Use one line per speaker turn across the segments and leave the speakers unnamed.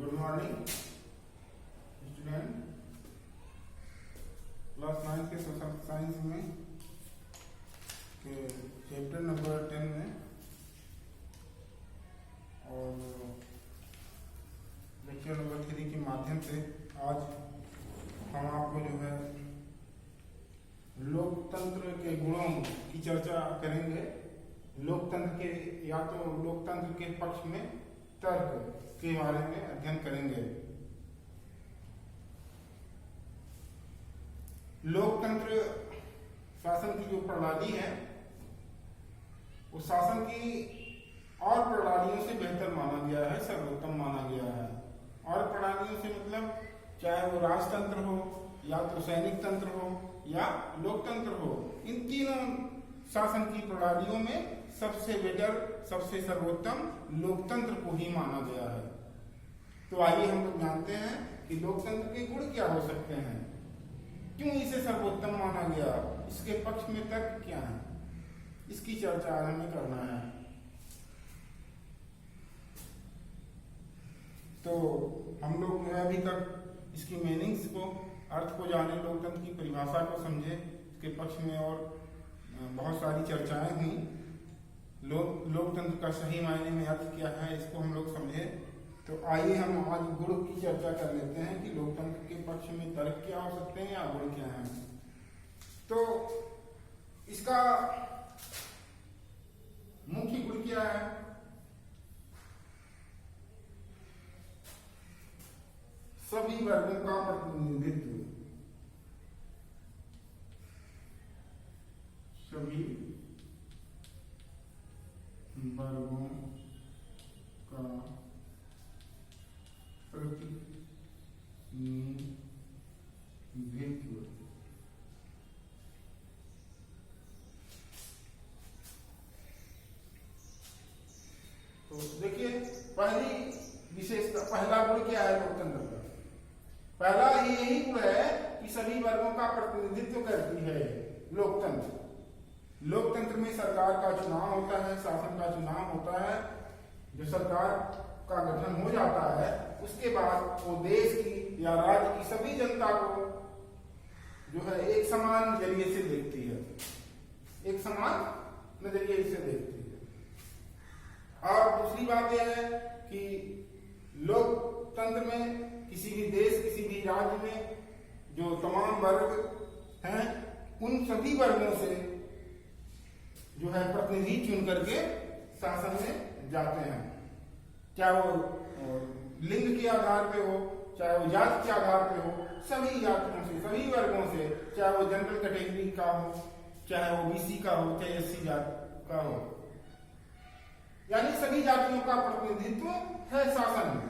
Good morning student. Class 9 के social science में के चैप्टर नंबर 10 में और लेक्चर नंबर 3 के माध्यम से आज हम आपको जो है लोकतंत्र के गुणों की चर्चा करेंगे। लोकतंत्र के या तो लोकतंत्र के पक्ष में तर्क के बारे में अध्ययन करेंगे। लोकतंत्र शासन की जो प्रणाली है वो शासन की और प्रणालियों से बेहतर माना गया है, सर्वोत्तम माना गया है। और प्रणालियों से मतलब चाहे वो राजतंत्र हो या तो सैनिक तंत्र हो या लोकतंत्र हो, इन तीनों शासन की प्रणालियों में सबसे बेटर, सबसे सर्वोत्तम लोकतंत्र को ही माना गया है। तो आइए हम लोग जानते हैं कि लोकतंत्र के गुण क्या हो सकते हैं, क्यों इसे सर्वोत्तम माना गया, इसके पक्ष में तर्क क्या है, इसकी चर्चा आज हमें करना है। तो हम लोग जो है अभी तक इसकी मीनिंग्स को, अर्थ को जाने, लोकतंत्र की परिभाषा को समझे, इसके पक्ष में और बहुत सारी चर्चाएं हुई। लोकतंत्र का सही मायने में अर्थ क्या है इसको हम लोग समझे। तो आइए हम आज गुण की चर्चा कर लेते हैं कि लोकतंत्र के पक्ष में तर्क क्या हो सकते हैं या गुण क्या हैं। तो इसका मुख्य गुण क्या है? सभी वर्गों का प्रतिनिधित्व, सभी वर्गों का प्रतिनिधित्व। तो देखिए पहली विशेषता, पहला गुण क्या है लोकतंत्र का? पहला यही गुण है कि सभी वर्गों का प्रतिनिधित्व करती है लोकतंत्र। लोकतंत्र में सरकार का चुनाव होता है, शासन का चुनाव होता है। जो सरकार का गठन हो जाता है उसके बाद वो देश की या राज्य की सभी जनता को जो है एक समान नजरिए से देखती है, एक समान नजरिए से देखती है। और दूसरी बात यह है कि लोकतंत्र में किसी भी देश, किसी भी राज्य में जो तमाम वर्ग हैं उन सभी वर्गों से जो है प्रतिनिधि चुन करके शासन में जाते हैं, चाहे वो लिंग के आधार पे हो, चाहे वो जाति के आधार पे हो, सभी जातियों से, सभी वर्गों से, चाहे वो जनरल कैटेगरी का हो, चाहे वो बीसी का हो, चाहे एससी जाति का हो, यानी सभी जातियों का प्रतिनिधित्व है शासन में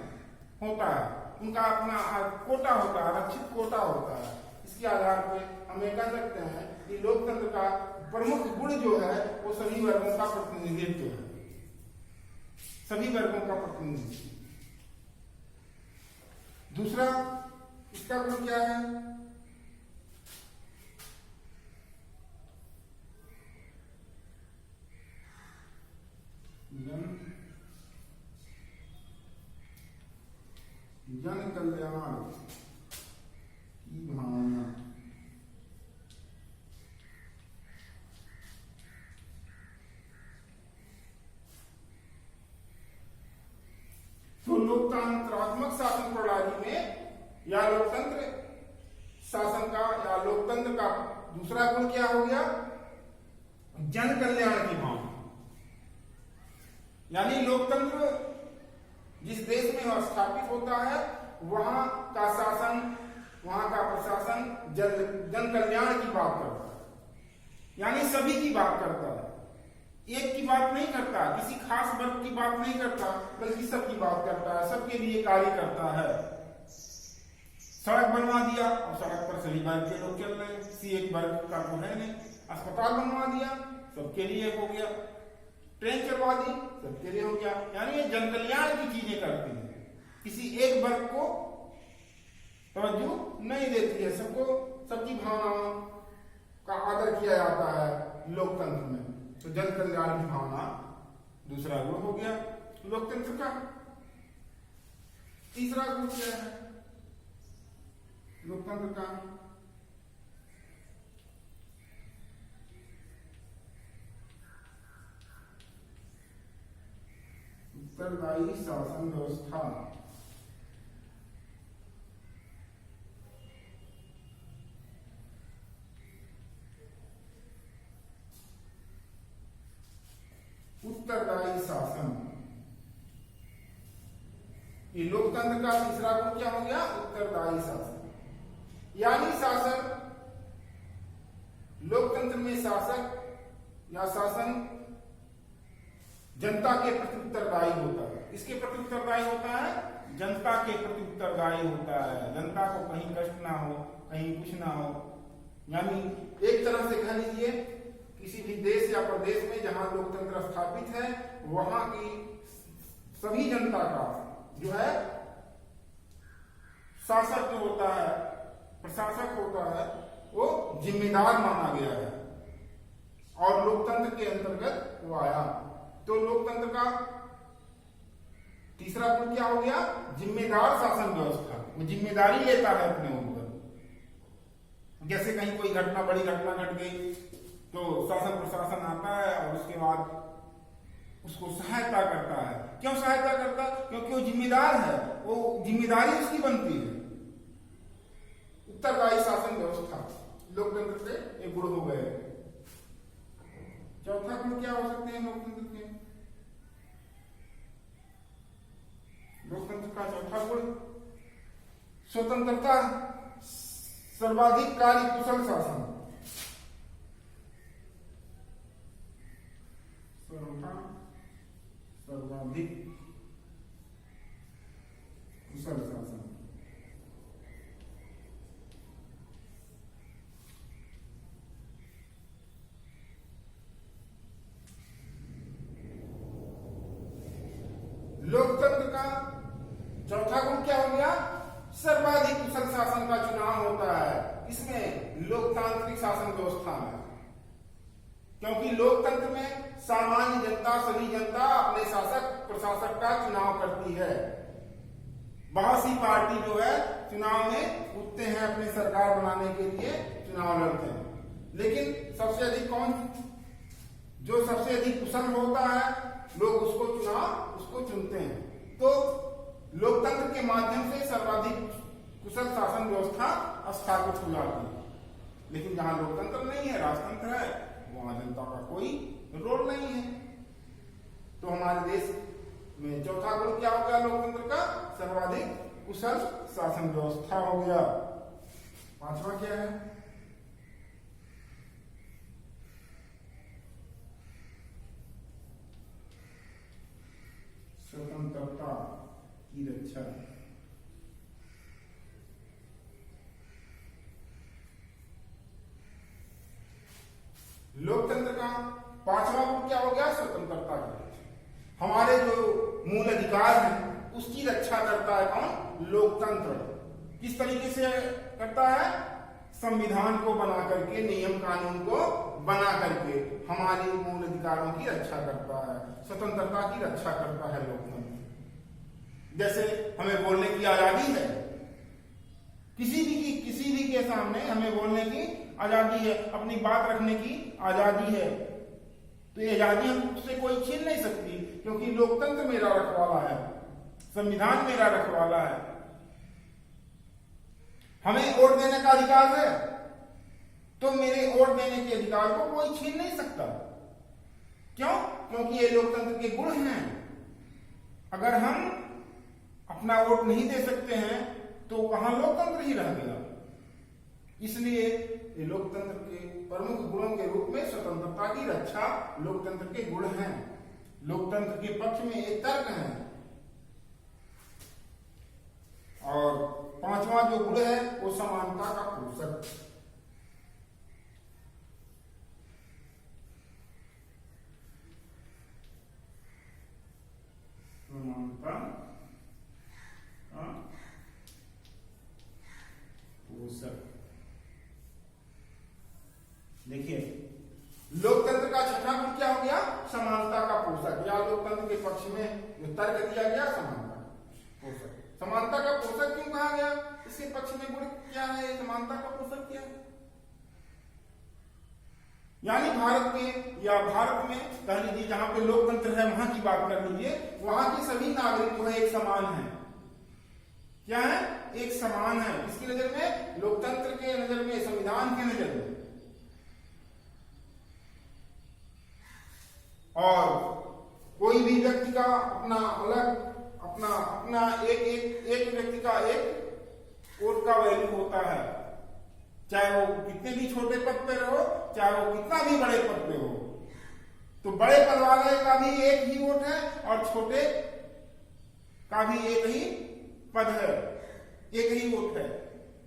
होता है। उनका अपना कोटा होता है, आरक्षित कोटा होता है। इसके आधार पर हम ये कह सकते हैं कि लोकतंत्र का प्रमुख गुण जो है वो सभी वर्गों का प्रतिनिधित्व है, सभी वर्गों का प्रतिनिधित्व। दूसरा इसका गुण क्या है? जन कल्याण की भावना। तो लोकतंत्रात्मक शासन प्रणाली में या लोकतंत्र शासन का या लोकतंत्र का दूसरा गुण क्या हो गया? जन कल्याण की भावना। यानी लोकतंत्र जिस देश में स्थापित होता है वहां का शासन, वहां का प्रशासन जन कल्याण की बात करता है, यानी सभी की बात करता है, एक की बात नहीं करता, किसी खास वर्ग की बात नहीं करता, बल्कि सबकी बात करता है, सबके लिए कार्य करता है। सड़क बनवा दिया और सड़क पर सभी वर्ग के लोग चल रहे हैं, किसी एक वर्ग का तो है नहीं। अस्पताल बनवा दिया, सबके लिए हो गया। ट्रेन चलवा दी, सबके लिए हो गया। यानी ये जन कल्याण की चीजें करती है, किसी एक वर्ग को तवज्जो नहीं देती है, सबको, सबकी भावनाओं का आदर किया जाता है लोकतंत्र में। तो जन कल्याण की भावना दूसरा गुण हो गया लोकतंत्र का। तीसरा गुण क्या है लोकतंत्र का? उत्तरदायी शासन व्यवस्था। उत्तरदायी शासन, ये लोकतंत्र का तीसरा गुण क्या हो गया? उत्तरदायी शासन। यानी शासक, लोकतंत्र में शासक या शासन जनता के प्रति उत्तरदायी होता है। इसके प्रति उत्तरदायी होता है, जनता के प्रति उत्तरदायी होता है। जनता को कहीं कष्ट ना हो, कहीं कुछ ना हो। यानी एक तरह से कह लीजिए किसी भी देश या प्रदेश में जहां लोकतंत्र स्थापित है, वहां की सभी जनता का जो है शासक जो होता है, प्रशासक होता है, वो जिम्मेदार माना गया है और लोकतंत्र के अंतर्गत वो आया। तो लोकतंत्र का तीसरा गुण क्या हो गया? जिम्मेदार शासन व्यवस्था। वो जिम्मेदारी लेता है अपने ऊपर। जैसे कहीं कोई घटना, बड़ी घटना घट गई तो शासन प्रशासन आता है और उसके बाद उसको सहायता करता है। क्यों सहायता करता है? क्योंकि वो जिम्मेदार है, वो जिम्मेदारी उसकी बनती है। उत्तरदायी शासन व्यवस्था लोकतंत्र से एक गुण हो गए। चौथा गुण क्या हो सकते हैं लोकतंत्र के? लोकतंत्र का चौथा गुण स्वतंत्रता, सर्वाधिक कार्य कुशल शासन। सर्वाधिक कुशल शासन। लोकतंत्र का चौथा गुण क्या हो गया? सर्वाधिक कुशल शासन का चुनाव होता है इसमें लोकतांत्रिक शासन व्यवस्था में। क्योंकि लोकतंत्र में सामान्य जनता, सभी जनता अपने शासक प्रशासक का चुनाव करती है। बहुत सी पार्टी जो है चुनाव में उठते हैं, अपनी सरकार बनाने के लिए चुनाव लड़ते हैं। लेकिन सबसे अधिक कौन, जो सबसे अधिक कुशल होता है, लोग उसको चुनते हैं। तो लोकतंत्र के माध्यम से सर्वाधिक कुशल शासन व्यवस्था स्थापित हो जाती है। लेकिन जहां लोकतंत्र नहीं है, राजतंत्र है, वहां जनता का कोई रोल नहीं है। तो हमारे देश में चौथा गुण क्या हो गया लोकतंत्र का? सर्वाधिक कुशल शासन व्यवस्था हो गया। पांचवा क्या है? स्वतंत्रता की रक्षा। लोकतंत्र का पांचवा गुण क्या हो गया? स्वतंत्रता की रक्षा। हमारे जो मूल अधिकार हैं उसकी रक्षा करता है कौन? लोकतंत्र। किस तरीके से करता है? संविधान को बना करके, नियम कानून को बना करके हमारे मूल अधिकारों की रक्षा करता है, स्वतंत्रता की रक्षा करता है लोकतंत्र। जैसे हमें बोलने की आजादी है, किसी भी के सामने हमें बोलने की आजादी है, अपनी बात रखने की आजादी है। तो ये आजादी हमसे कोई छीन नहीं सकती, क्योंकि लोकतंत्र मेरा रखवाला है, संविधान मेरा रखवाला है। हमें वोट देने का अधिकार है, तो मेरे वोट देने के अधिकार को कोई छीन नहीं सकता। क्यों? क्योंकि ये लोकतंत्र के गुण हैं। अगर हम अपना वोट नहीं दे सकते हैं तो कहां लोकतंत्र ही रह गया। इसलिए ये लोकतंत्र के प्रमुख गुणों के रूप में स्वतंत्रता की रक्षा लोकतंत्र के गुण हैं। लोकतंत्र के पक्ष में एक तर्क है। और पांचवा जो गुण है वो समानता का पोषक। समानता का पोषक। देखिए, लोकतंत्र का छठा गुण क्या हो गया? समानता का पोषक। या लोकतंत्र के पक्ष में जो तर्क दिया गया, समानता पोषक। समानता का पोषक क्यों कहा गया? इसके पक्ष में गुण क्या है? समानता का पोषक क्या है? यानी भारत में कह लीजिए जहां पे लोकतंत्र है वहां की बात कर लीजिए, वहां के सभी नागरिक जो है एक समान है। क्या है? एक समान है। किसकी नजर में? लोकतंत्र के नजर में, संविधान के नजर में। और कोई भी व्यक्ति का अपना अलग अपना एक व्यक्ति का एक वोट का वैल्यू होता है, चाहे वो कितने भी छोटे पद पे रहो, चाहे वो कितना भी बड़े पद पे हो। तो बड़े पद वाले का भी एक ही वोट है और छोटे का भी एक ही पद है, एक ही वोट है।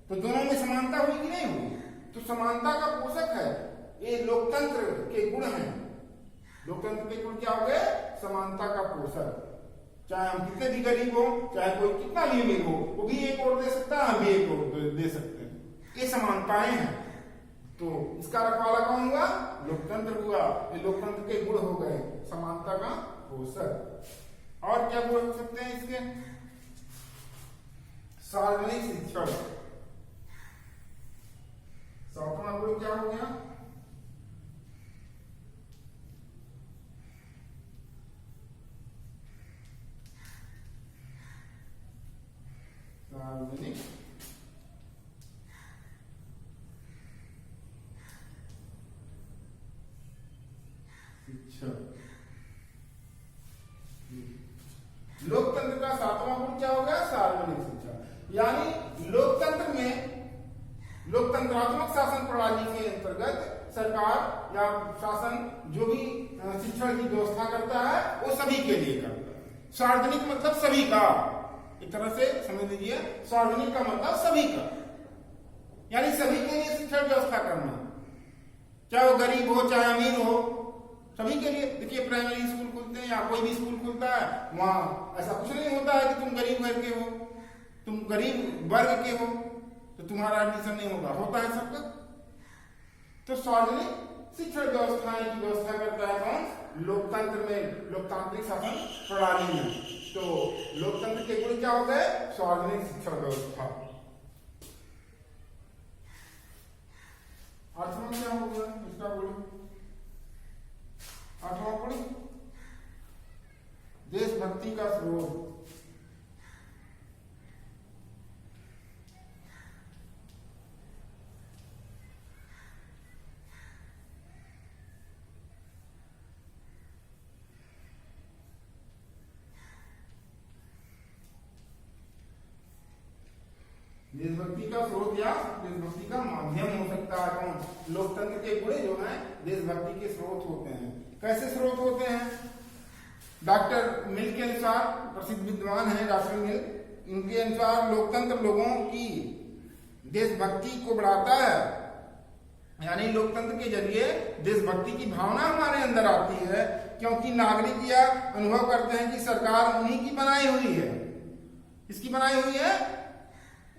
तो दोनों में समानता हुई कि नहीं हुई? तो समानता का पोषक है, ये लोकतंत्र के गुण हैं। लोकतंत्र के गुण क्या हो गए? समानता का पोषक। चाहे हम कितने भी गरीब हो, चाहे कोई कितना भी अमीर हो, वो भी एक वोट दे सकता है, हम भी एक वोट दे सकते हैं। ये समानताएं हैं। तो इसका रखवाला कौन हुआ? लोकतंत्र हुआ। ये लोकतंत्र के गुण हो गए, समानता का पोषक। और क्या गुण हो सकते हैं इसके? सार्वजनिक शिक्षण। सातवां गुण क्या हो गया? सार्वजनिक शिक्षा। लोकतंत्र का सातवां गुण क्या हो गया? सार्वजनिक शिक्षा। यानी लोकतंत्र में, लोकतंत्रात्मक शासन प्रणाली के अंतर्गत सरकार या शासन जो भी शिक्षण की व्यवस्था करता है वो सभी के लिए करता है। सार्वजनिक मतलब सभी का, एक तरह से समझ लीजिए। सार्वजनिक का मतलब सभी का, यानी सभी के लिए शिक्षण व्यवस्था करना, चाहे वो गरीब हो चाहे अमीर हो, सभी के लिए। देखिए प्राइमरी स्कूल खुलते हैं या कोई भी स्कूल खुलता है, वहां ऐसा कुछ नहीं होता है कि तुम गरीब वर्ग के हो, तुम गरीब वर्ग के हो तो तुम्हारा एडमिशन नहीं होगा, होता है सबका। तो सार्वजनिक शिक्षण व्यवस्थाएं की व्यवस्था करता है कौन? लोकतंत्र में, लोकतांत्रिक शासन प्रणाली में। तो लोकतंत्र के गुण क्या हो गए? सार्वजनिक शिक्षण व्यवस्था। आठवां क्या हो गया इसका गुण? आठवां गुण देशभक्ति का स्रोत। देशभक्ति का स्रोत या देशभक्ति का माध्यम हो सकता है कौन? लोकतंत्र के गुण जो हैं देशभक्ति के स्रोत होते हैं। कैसे स्रोत होते हैं? डॉक्टर मिल के अनुसार, प्रसिद्ध विद्वान है डॉक्टर मिल, इनके अनुसार लोकतंत्र लोगों की देशभक्ति को बढ़ाता है। यानी लोकतंत्र के जरिए देशभक्ति की भावना हमारे अंदर आती है, क्योंकि नागरिक यह अनुभव करते हैं कि सरकार उन्हीं की बनाई हुई है। किसकी बनाई हुई है?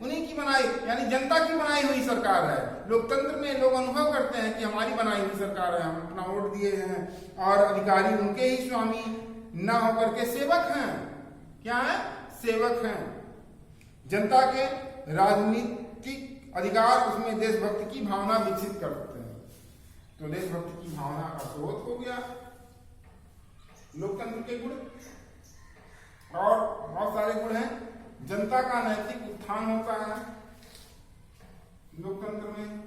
उन्हीं की बनाई, यानी जनता की बनाई हुई सरकार है। लोकतंत्र में लोग अनुभव करते हैं कि हमारी बनाई हुई सरकार है, हम अपना वोट दिए हैं और अधिकारी उनके ही स्वामी न होकर के सेवक हैं। क्या है? सेवक हैं। जनता के राजनीतिक अधिकार उसमें देशभक्ति की भावना विकसित करते हैं। तो देशभक्ति की भावना का स्रोत हो गया लोकतंत्र के गुण। और बहुत सारे गुण हैं। जनता का नैतिक उत्थान होता है लोकतंत्र में।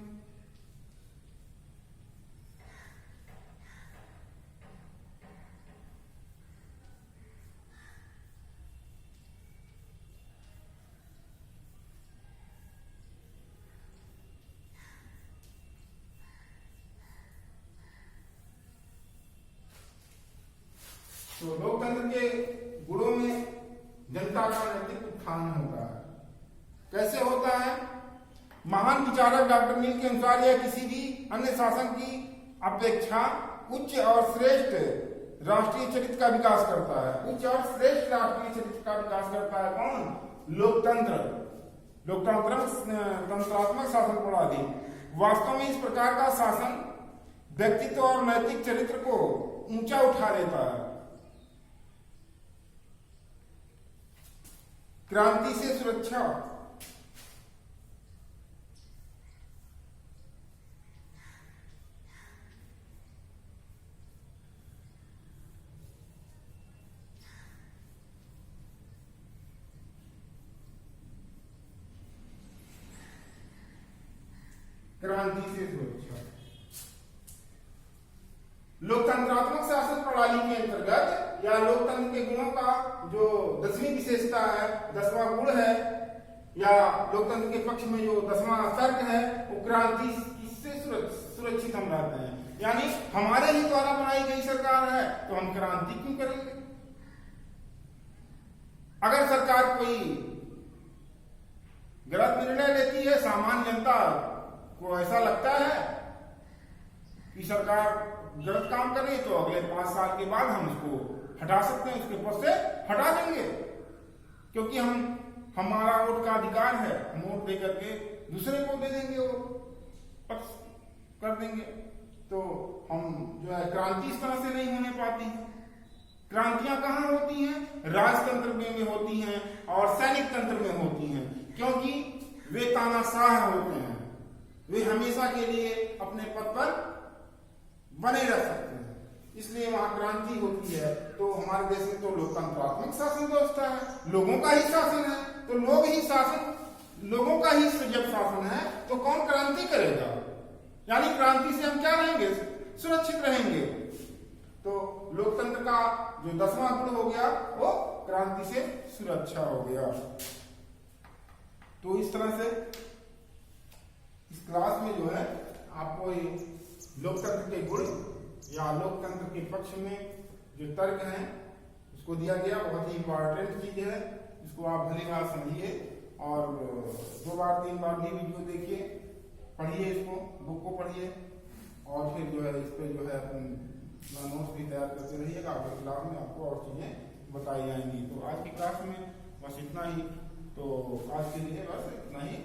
तो लोकतंत्र के गुणों में जनता का नैतिक उत्थान होता है। कैसे होता है? महान विचारक डॉक्टर मिल के अनुसार यह किसी भी अन्य शासन की अपेक्षा उच्च और श्रेष्ठ राष्ट्रीय चरित्र का विकास करता है। उच्च और श्रेष्ठ राष्ट्रीय चरित्र का विकास करता है कौन? लोकतंत्र। तंत्रात्मक शासन प्रणाली वास्तव में इस प्रकार का शासन व्यक्तित्व और नैतिक चरित्र को ऊंचा उठा लेता है। क्रांति से सुरक्षा, क्रांति से सुरक्षा। लोकतंत्रात्मक शासन प्रणाली के अंतर्गत या लोकतंत्र के गुणों का जो 10वीं विशेषता है, 10वां गुण है, या लोकतंत्र के पक्ष में जो 10वां तर्क है, वो क्रांति से सुरक्षित हम रहते हैं। यानी हमारे ही द्वारा बनाई गई सरकार है तो हम क्रांति क्यों करेंगे? अगर सरकार कोई गलत निर्णय लेती है, सामान्य जनता को ऐसा लगता है कि सरकार गलत काम कर रही है, तो अगले 5 साल के बाद हम उसको हटा सकते हैं, उसके पद से हटा देंगे, क्योंकि हमारा वोट का अधिकार है। हम वोट दे करके दूसरे को दे देंगे, वो पक्ष कर देंगे। तो हम जो है क्रांति इस तरह से नहीं होने पाती है। क्रांतियां कहाँ होती हैं? राजतंत्र में होती हैं और सैनिक तंत्र में होती हैं, क्योंकि वे तानाशाह होते हैं, वे हमेशा के लिए अपने पद पर बने रह सकते हैं, इसलिए वहां क्रांति होती है। तो हमारे देश में तो लोकतंत्रात्मक शासन व्यवस्था है, लोगों का ही शासन है, तो लोगों का ही जब शासन है तो कौन क्रांति करेगा? यानी क्रांति से हम क्या रहेंगे? सुरक्षित रहेंगे। तो लोकतंत्र का जो 10वां गुण हो गया वो क्रांति से सुरक्षा हो गया। तो इस तरह से इस क्लास में जो है आपको लोकतंत्र के गुण या लोकतंत्र के पक्ष में जो तर्क हैं उसको दिया गया। बहुत ही इंपॉर्टेंट चीज है, इसको आप भली बात समझिए और 2 बार 3 बार भी वीडियो देखिए, पढ़िए, इसको बुक को पढ़िए और फिर जो है इस पर जो है अपना नोट्स भी तैयार करते रहिएगा। आपके क्लास में आपको और चीजें बताई जाएंगी। तो आज की क्लास में बस इतना ही। तो आज के लिए बस इतना ही।